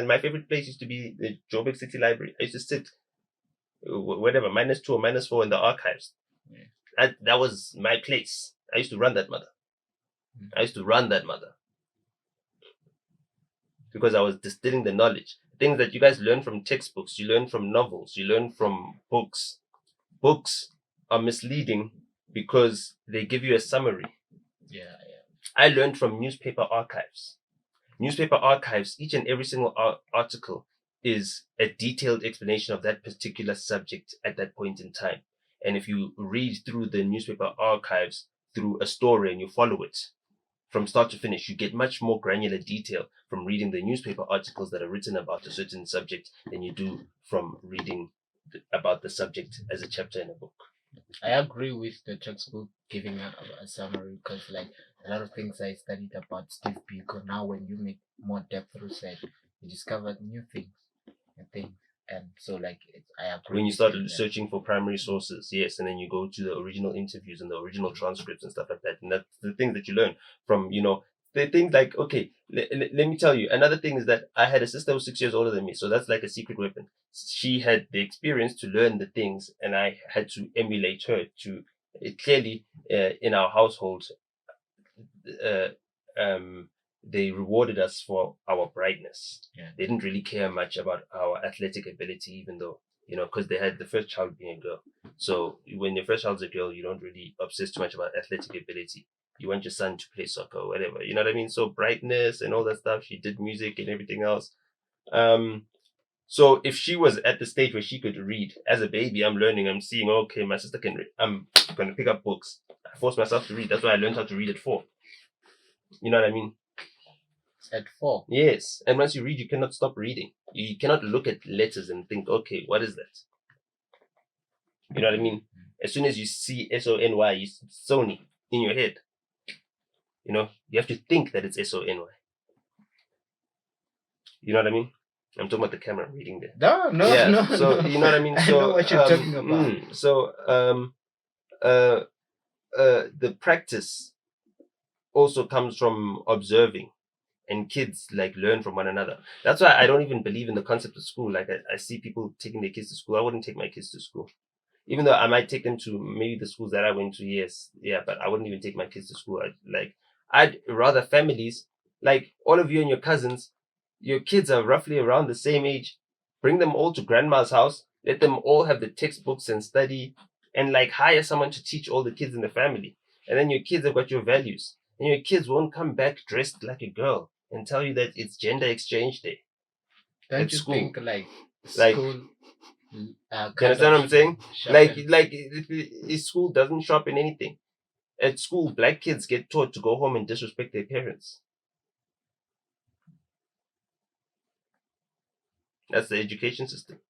And my favorite place used to be the Joburg City Library. I used to sit whatever, -2 or -4 in the archives. Yeah. That was my place. I used to run that mother. Because I was distilling the knowledge. Things that you guys learn from textbooks, you learn from novels, you learn from books. Books are misleading because they give you a summary. Yeah. I learned from newspaper archives. Newspaper archives, each and every single article is a detailed explanation of that particular subject at that point in time. And if you read through the newspaper archives through a story and you follow it from start to finish, you get much more granular detail from reading the newspaper articles that are written about a certain subject than you do from reading about the subject as a chapter in a book. I agree with the textbook giving a summary, because like a lot of things I studied about Steve Biko, now when you make more depth research, you discover new things and so like I agree. When you start searching for primary sources, yes, and then you go to the original interviews and the original transcripts and stuff like that, and that's the things that you learn from, the things like, okay, let me tell you, another thing is that I had a sister who was 6 years older than me, so that's like a secret weapon. She had the experience to learn the things, and I had to emulate her to clearly in our household. They rewarded us for our brightness. Yeah. They didn't really care much about our athletic ability, even though, because they had the first child being a girl. So when your first child's a girl, you don't really obsess too much about athletic ability. You want your son to play soccer or whatever. You know what I mean? So brightness and all that stuff. She did music and everything else. So if she was at the stage where she could read as a baby, I'm learning, I'm seeing, okay, my sister can read. I'm going to pick up books. I force myself to read. That's why I learned how to read at 4. You know what I mean? At 4. Yes. And once you read, you cannot stop reading. You cannot look at letters and think, okay, what is that? You know what I mean? As soon as you see SONY, you Sony in your head. You have to think that it's SONY. You know what I mean? I'm talking about the camera reading there. No. So, you know what I mean? So, I know what you're talking about. The practice also comes from observing. And kids learn from one another. That's why I don't even believe in the concept of school. I see people taking their kids to school. I wouldn't take my kids to school, even though I might take them to maybe the schools that I went to. Yes, yeah, but I wouldn't even take my kids to school. I'd rather families, like all of you and your cousins, your kids are roughly around the same age. Bring them all to grandma's house. Let them all have the textbooks and study, and hire someone to teach all the kids in the family. And then your kids have got your values, and your kids won't come back dressed like a girl and tell you that it's gender exchange day. Don't you think school? You understand what I'm saying? School doesn't sharpen anything. At school, black kids get taught to go home and disrespect their parents. That's the education system.